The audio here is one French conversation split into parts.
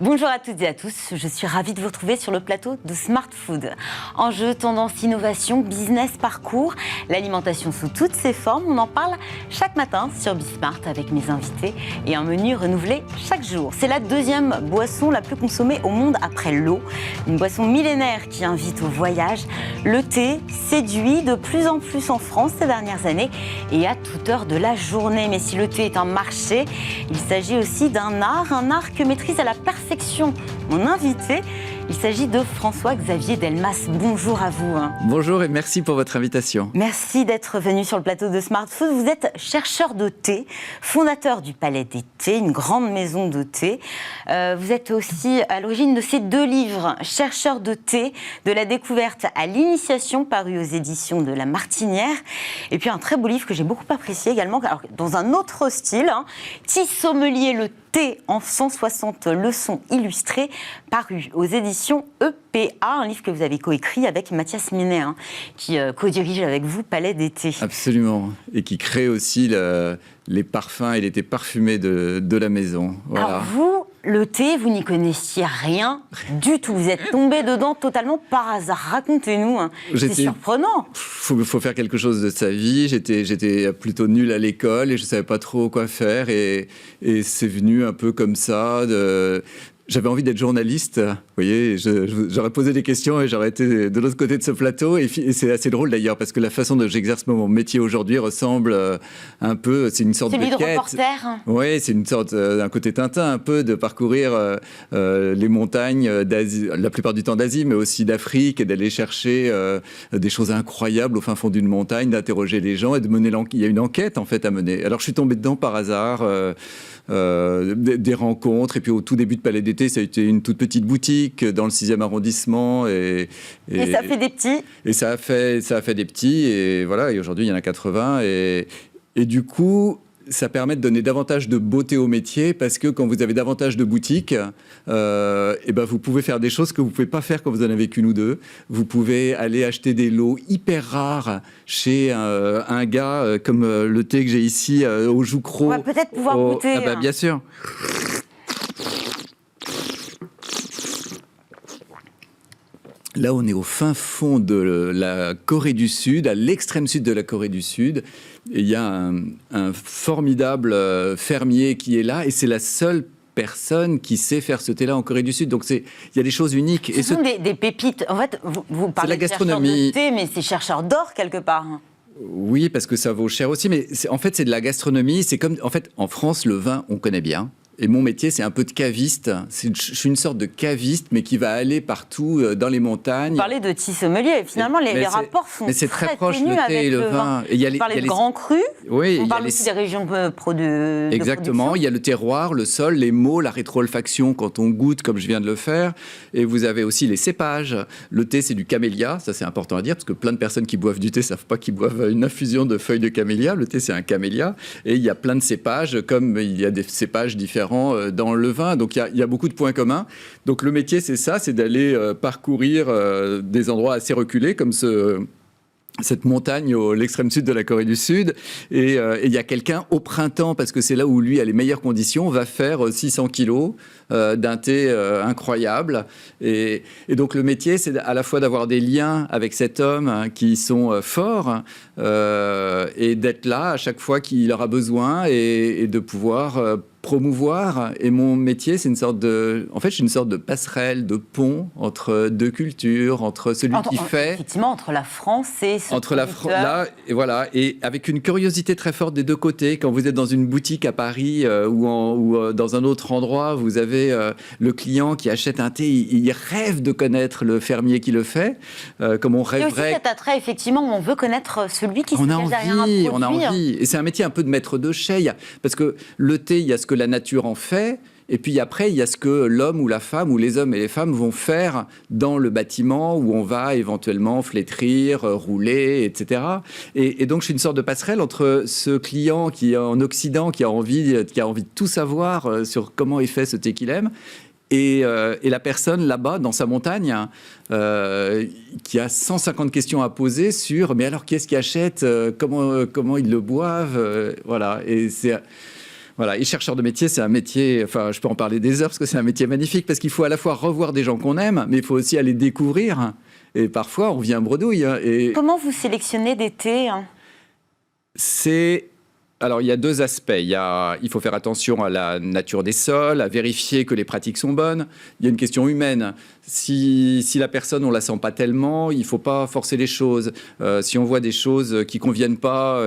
Bonjour à toutes et à tous, je suis ravie de vous retrouver sur le plateau de Smart Food. Enjeux, tendances, innovation, business, parcours, l'alimentation sous toutes ses formes, on en parle chaque matin sur Bismart avec mes invités et un menu renouvelé chaque jour. C'est la deuxième boisson la plus consommée au monde après l'eau, une boisson millénaire qui invite au voyage. Le thé séduit de plus en plus en France ces dernières années et à toute heure de la journée. Mais si le thé est un marché, il s'agit aussi d'un art que maîtrise à la perfection mon invité. Il s'agit de François-Xavier Delmas. Bonjour à vous. Bonjour et merci pour votre invitation. Merci d'être venu sur le plateau de Smart Food. Vous êtes chercheur de thé, fondateur du Palais des Thés, une grande maison de thé. Vous êtes aussi à l'origine de ces deux livres, Chercheur de thé, de la découverte à l'initiation, paru aux éditions de La Martinière. Et puis un très beau livre que j'ai beaucoup apprécié également, alors, dans un autre style, Thé sommelier le thé en 160 leçons illustrées, paru aux éditions EPA, un livre que vous avez coécrit avec Mathias Minet, qui co-dirige avec vous Palais des Thés. Absolument, et qui crée aussi les parfums et les thés parfumés de la maison. Voilà. Alors vous, le thé, vous n'y connaissiez rien du tout, vous êtes tombé dedans totalement par hasard. Racontez-nous, c'est surprenant. Faut faire quelque chose de sa vie, j'étais plutôt nul à l'école et je ne savais pas trop quoi faire et c'est venu un peu comme ça. J'avais envie d'être journaliste, vous voyez, j'aurais posé des questions et j'aurais été de l'autre côté de ce plateau. Et c'est assez drôle d'ailleurs, parce que la façon dont j'exerce mon métier aujourd'hui ressemble un peu, c'est une sorte de quête. Celui de reporter. Oui, c'est une sorte, d'un côté Tintin, un peu, de parcourir les montagnes d'Asie, la plupart du temps d'Asie, mais aussi d'Afrique, et d'aller chercher des choses incroyables au fin fond d'une montagne, d'interroger les gens et de mener il y a une enquête en fait à mener. Alors je suis tombé dedans par hasard. Des rencontres, et puis au tout début de Palais d'été, ça a été une toute petite boutique dans le 6e arrondissement. Et ça fait des petits. Et ça a fait des petits, et voilà, et aujourd'hui il y en a 80, et du coup, ça permet de donner davantage de beauté au métier, parce que quand vous avez davantage de boutiques, et ben vous pouvez faire des choses que vous ne pouvez pas faire quand vous en avez qu'une ou deux. Vous pouvez aller acheter des lots hyper rares chez un gars comme le thé que j'ai ici au Joucro. On va peut-être pouvoir goûter. Ah bah, bien sûr. Là, on est au fin fond de la Corée du Sud, à l'extrême sud de la Corée du Sud. Et il y a un formidable fermier qui est là, et c'est la seule personne qui sait faire ce thé-là en Corée du Sud. Donc il y a des choses uniques. Ce sont des pépites. En fait, vous parlez de chercheurs de thé, mais c'est chercheurs d'or quelque part. Oui, parce que ça vaut cher aussi. Mais en fait, c'est de la gastronomie. C'est comme, en fait, en France, le vin, on connaît bien. Et mon métier, c'est un peu de caviste. Je suis une sorte de caviste, mais qui va aller partout dans les montagnes. Vous parlez de thé sommelier. Finalement, les rapports sont très proches, le thé et le vin. Vous parlez de grands crus. Oui, on parle aussi des régions de production. Exactement. Il y a le terroir, le sol, les mots, la rétro-olfaction quand on goûte, comme je viens de le faire. Et vous avez aussi les cépages. Le thé, c'est du camélia. Ça, c'est important à dire, parce que plein de personnes qui boivent du thé ne savent pas qu'ils boivent une infusion de feuilles de camélia. Le thé, c'est un camélia. Et il y a plein de cépages, comme il y a des cépages différents dans le vin, donc il y a beaucoup de points communs. Donc le métier, c'est ça, c'est d'aller parcourir des endroits assez reculés, comme cette montagne à l'extrême sud de la Corée du Sud, et il y a quelqu'un au printemps, parce que c'est là où lui a les meilleures conditions, va faire 600 kilos d'un thé incroyable, et donc le métier, c'est à la fois d'avoir des liens avec cet homme qui sont forts, et d'être là à chaque fois qu'il aura besoin, et de pouvoir promouvoir. Et mon métier, c'est une sorte de passerelle, de pont entre deux cultures, entre celui qui fait... Effectivement, entre la France et ce là, et voilà, et avec une curiosité très forte des deux côtés. Quand vous êtes dans une boutique à Paris ou dans un autre endroit, vous avez le client qui achète un thé, il rêve de connaître le fermier qui le fait, comme on rêverait... Il y a aussi cet attrait, effectivement, où on veut connaître celui qui se cache derrière un produit. On a envie, et c'est un métier un peu de maître de chai, parce que le thé, il y a ce que la nature en fait, et puis après, il y a ce que l'homme ou la femme, ou les hommes et les femmes vont faire dans le bâtiment où on va éventuellement flétrir, rouler, etc. Et donc, je suis une sorte de passerelle entre ce client qui est en Occident, qui a envie de tout savoir sur comment est fait ce thé qu'il aime, et la personne là-bas, dans sa montagne, qui a 150 questions à poser sur « mais alors, qui est-ce qui achète comment ils le boivent ?» Voilà, et c'est... Voilà, et chercheur de métier, c'est un métier, enfin, je peux en parler des heures parce que c'est un métier magnifique, parce qu'il faut à la fois revoir des gens qu'on aime, mais il faut aussi aller découvrir. Et parfois, on vient bredouille. Et comment vous sélectionnez des thés, hein? Alors, il y a deux aspects. Il faut faire attention à la nature des sols, à vérifier que les pratiques sont bonnes. Il y a une question humaine. Si la personne, on la sent pas tellement, il faut pas forcer les choses. Si on voit des choses qui conviennent pas,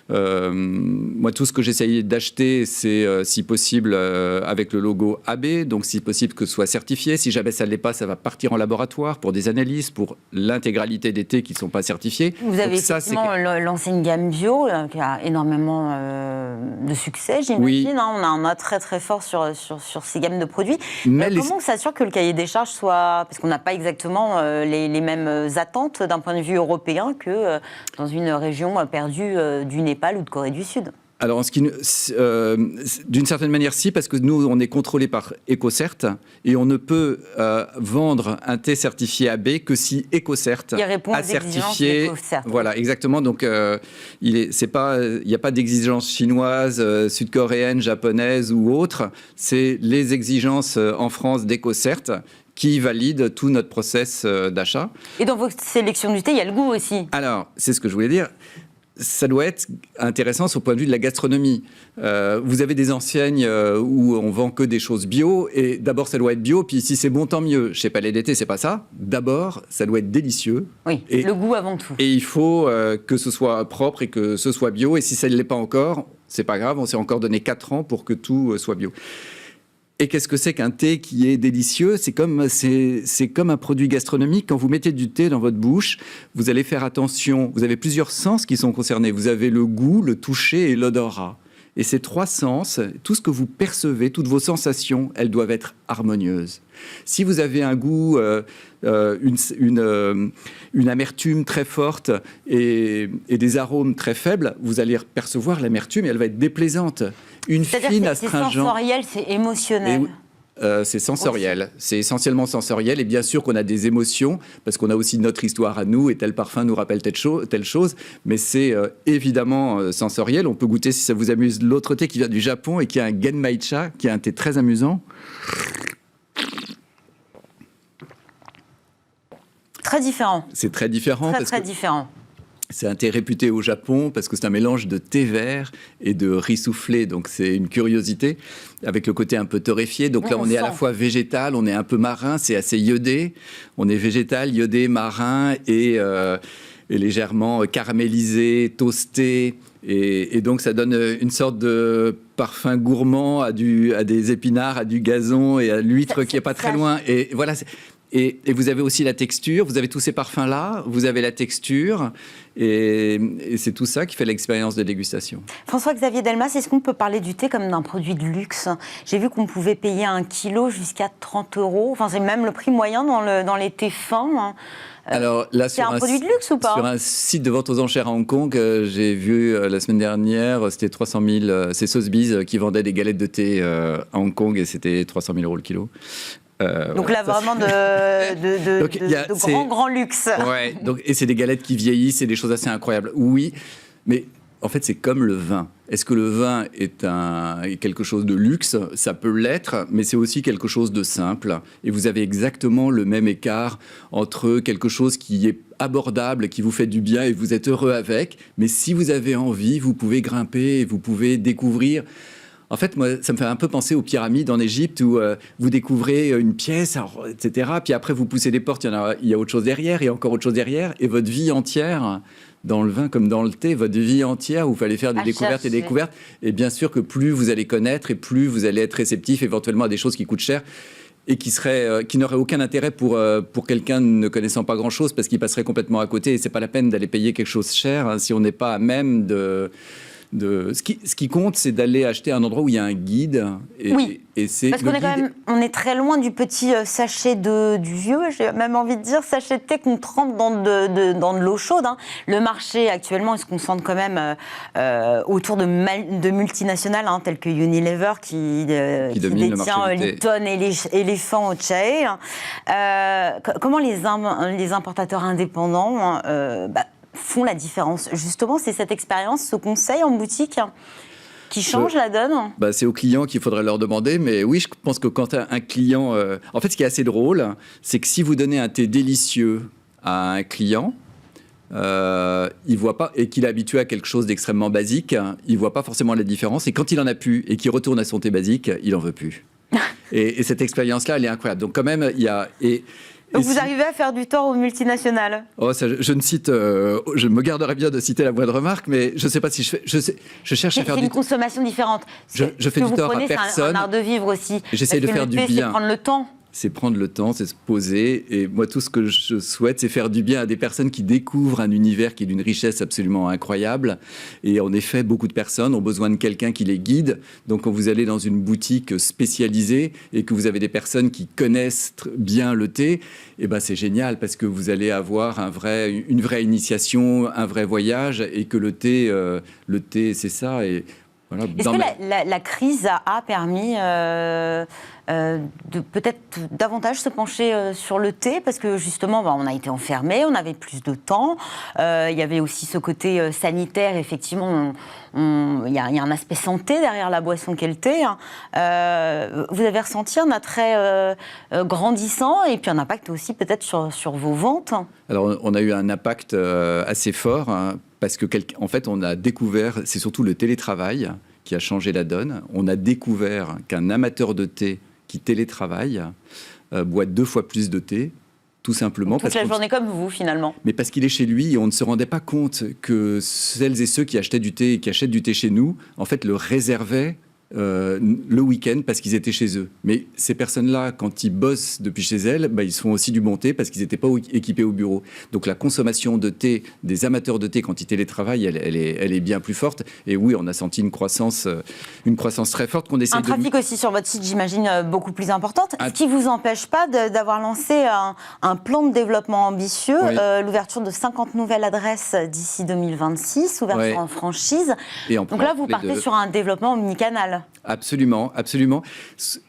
moi, tout ce que j'essaye d'acheter, c'est, si possible, avec le logo AB. Donc, si possible, que ce soit certifié. Si jamais ça ne l'est pas, ça va partir en laboratoire pour des analyses, pour l'intégralité des thés qui ne sont pas certifiés. Vous avez effectivement lancé une gamme bio qui a énormément de succès, j'imagine. Oui. On a très très fort sur ces gammes de produits. Comment on s'assure que le cahier des charges soit... Parce qu'on n'a pas exactement les mêmes attentes d'un point de vue européen que dans une région perdue du Népal ou de Corée du Sud. Alors, d'une certaine manière, si, parce que nous, on est contrôlé par EcoCert et on ne peut vendre un thé certifié AB que si EcoCert a certifié. Voilà, exactement. Donc, il n'y a pas d'exigence chinoise, sud-coréenne, japonaise ou autre. C'est les exigences en France d'EcoCert qui valide tout notre process d'achat. Et dans votre sélection du thé, il y a le goût aussi. Alors, c'est ce que je voulais dire. Ça doit être intéressant sur le point de vue de la gastronomie. Vous avez des enseignes où on vend que des choses bio, et d'abord ça doit être bio, puis si c'est bon, tant mieux. Chez Palais d'été, c'est pas ça. D'abord, ça doit être délicieux. Oui, et le goût avant tout. Et il faut que ce soit propre et que ce soit bio, et si ça ne l'est pas encore, c'est pas grave, on s'est encore donné 4 ans pour que tout soit bio. Et qu'est-ce que c'est qu'un thé qui est délicieux ? C'est comme un produit gastronomique. Quand vous mettez du thé dans votre bouche, vous allez faire attention. Vous avez plusieurs sens qui sont concernés. Vous avez le goût, le toucher et l'odorat. Et ces 3 sens, tout ce que vous percevez, toutes vos sensations, elles doivent être harmonieuses. Si vous avez un goût, une amertume très forte et des arômes très faibles, vous allez percevoir l'amertume et elle va être déplaisante. Une fine astringente. C'est sensoriel, c'est émotionnel. C'est sensoriel, c'est essentiellement sensoriel, et bien sûr qu'on a des émotions, parce qu'on a aussi notre histoire à nous, et tel parfum nous rappelle telle chose, mais c'est évidemment sensoriel. On peut goûter, si ça vous amuse, l'autre thé qui vient du Japon et qui a un genmaicha, qui est un thé très amusant. Très différent. C'est très différent. Très différent. C'est un thé réputé au Japon parce que c'est un mélange de thé vert et de riz soufflé. Donc, c'est une curiosité avec le côté un peu torréfié. Donc là, on est à la fois végétal, on est un peu marin, c'est assez iodé. On est végétal, iodé, marin et légèrement caramélisé, toasté. Et donc, ça donne une sorte de parfum gourmand à des épinards, à du gazon et à l'huître qui n'est pas très loin. Et voilà. Et vous avez aussi la texture, vous avez tous ces parfums-là, vous avez la texture, et c'est tout ça qui fait l'expérience de dégustation. François-Xavier Delmas, est-ce qu'on peut parler du thé comme d'un produit de luxe ? J'ai vu qu'on pouvait payer 1 kilo jusqu'à 30 €, enfin c'est même le prix moyen dans les thés fins. Alors là, c'est un produit de luxe ou pas ? Sur un site de vente aux enchères à Hong Kong, j'ai vu la semaine dernière, c'était 300 000, c'est Sotheby's qui vendait des galettes de thé à Hong Kong, et c'était 300 000 € le kilo. Donc là, vraiment de grand luxe. Ouais, et c'est des galettes qui vieillissent, c'est des choses assez incroyables. Oui, mais en fait, c'est comme le vin. Est-ce que le vin est quelque chose de luxe ? Ça peut l'être, mais c'est aussi quelque chose de simple. Et vous avez exactement le même écart entre quelque chose qui est abordable, qui vous fait du bien et vous êtes heureux avec. Mais si vous avez envie, vous pouvez grimper et vous pouvez découvrir. En fait, moi, ça me fait un peu penser aux pyramides en Égypte où vous découvrez une pièce, etc. Puis après, vous poussez les portes, il y a autre chose derrière et encore autre chose derrière. Et votre vie entière, dans le vin comme dans le thé, votre vie entière où il fallait faire des découvertes et des découvertes. Et bien sûr que plus vous allez connaître et plus vous allez être réceptif éventuellement à des choses qui coûtent cher et qui n'auraient aucun intérêt pour quelqu'un ne connaissant pas grand-chose parce qu'il passerait complètement à côté. Et c'est pas la peine d'aller payer quelque chose cher si on n'est pas à même de... Ce qui compte, c'est d'aller acheter à un endroit où il y a un guide. Oui, parce qu'on est très loin du petit sachet du vieux, j'ai même envie de dire, sachet de thé qu'on trempe dans de l'eau chaude. Hein. Le marché, actuellement, il se concentre quand même autour de multinationales, hein, telles que Unilever, qui détient Lipton et Elephant au Chae. Comment les importateurs indépendants font la différence. Justement, c'est cette expérience, ce conseil en boutique ? Qui change la donne? C'est aux clients qu'il faudrait leur demander, mais oui, je pense que quand un client... En fait, ce qui est assez drôle, c'est que si vous donnez un thé délicieux à un client, il voit pas, et qu'il est habitué à quelque chose d'extrêmement basique, il voit pas forcément la différence, et quand il en a plus, et qu'il retourne à son thé basique, il en veut plus. et cette expérience-là, elle est incroyable. Donc quand même, il y a... Donc vous arrivez à faire du tort aux multinationales? Je ne cite, je me garderais bien de citer la moindre marque, mais je ne sais pas si je cherche à faire C'est une consommation différente. Je fais du tort à personne. C'est un art de vivre aussi. J'essaie de faire du bien. C'est prendre le temps. C'est prendre le temps, c'est se poser. Et moi, tout ce que je souhaite, c'est faire du bien à des personnes qui découvrent un univers qui est d'une richesse absolument incroyable. Et en effet, beaucoup de personnes ont besoin de quelqu'un qui les guide. Donc, quand vous allez dans une boutique spécialisée et que vous avez des personnes qui connaissent bien le thé, c'est génial parce que vous allez avoir une vraie initiation, un vrai voyage, et que le thé, c'est ça. Et voilà, est-ce que la crise a permis de peut-être davantage se pencher sur le thé, parce que justement on a été enfermés, on avait plus de temps, il y avait aussi ce côté sanitaire, effectivement il y a un aspect santé derrière la boisson qu'est le thé. Vous avez ressenti un attrait grandissant et puis un impact aussi peut-être sur vos ventes? Alors on a eu un impact assez fort, parce que en fait on a découvert, c'est surtout le télétravail qui a changé la donne. On a découvert qu'un amateur de thé qui télétravaille boit 2 fois plus de thé, tout simplement. Toute la journée comme vous, finalement. Mais parce qu'il est chez lui, et on ne se rendait pas compte que celles et ceux qui achetaient du thé et qui achètent du thé chez nous, en fait, le réservaient le week-end parce qu'ils étaient chez eux. Mais ces personnes-là, quand ils bossent depuis chez elles, ils se font aussi du bon thé parce qu'ils n'étaient pas équipés au bureau. Donc la consommation de thé des amateurs de thé quand ils télétravaillent, elle est bien plus forte. Et oui, on a senti une croissance très forte qu'on essaie Un trafic aussi sur votre site, j'imagine, beaucoup plus importante. Ce qui ne vous empêche pas d'avoir lancé un plan de développement ambitieux, oui. L'ouverture de 50 nouvelles adresses d'ici 2026, ouverture en franchise. Donc là, vous partez sur un développement omnicanal. Absolument, absolument.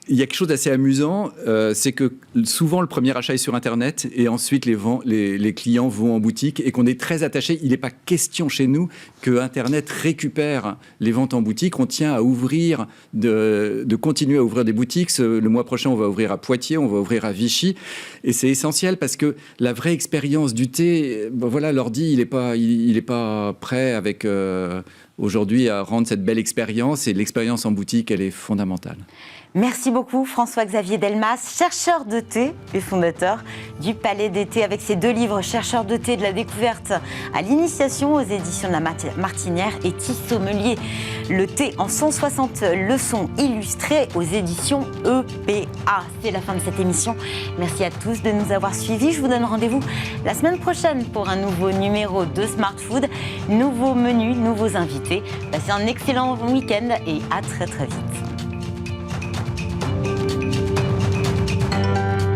Il y a quelque chose d'assez amusant, c'est que souvent le premier achat est sur Internet et ensuite les clients vont en boutique et qu'on est très attaché. Il n'est pas question chez nous que Internet récupère les ventes en boutique. On tient à ouvrir, de continuer à ouvrir des boutiques. Le mois prochain, on va ouvrir à Poitiers, on va ouvrir à Vichy. Et c'est essentiel parce que la vraie expérience du thé, l'ordi, il n'est pas prêt avec... aujourd'hui, à rendre cette belle expérience, et l'expérience en boutique, elle est fondamentale. Merci beaucoup François-Xavier Delmas, chercheur de thé et fondateur du Palais des Thés, avec ses 2 livres, Chercheur de thé, de la découverte à l'initiation, aux éditions de la Martinière, et Thé Sommelier, le thé en 160 leçons illustrées aux éditions EPA. C'est la fin de cette émission. Merci à tous de nous avoir suivis. Je vous donne rendez-vous la semaine prochaine pour un nouveau numéro de Smart Food, nouveaux menus, nouveaux invités. Passez un excellent week-end et à très très vite.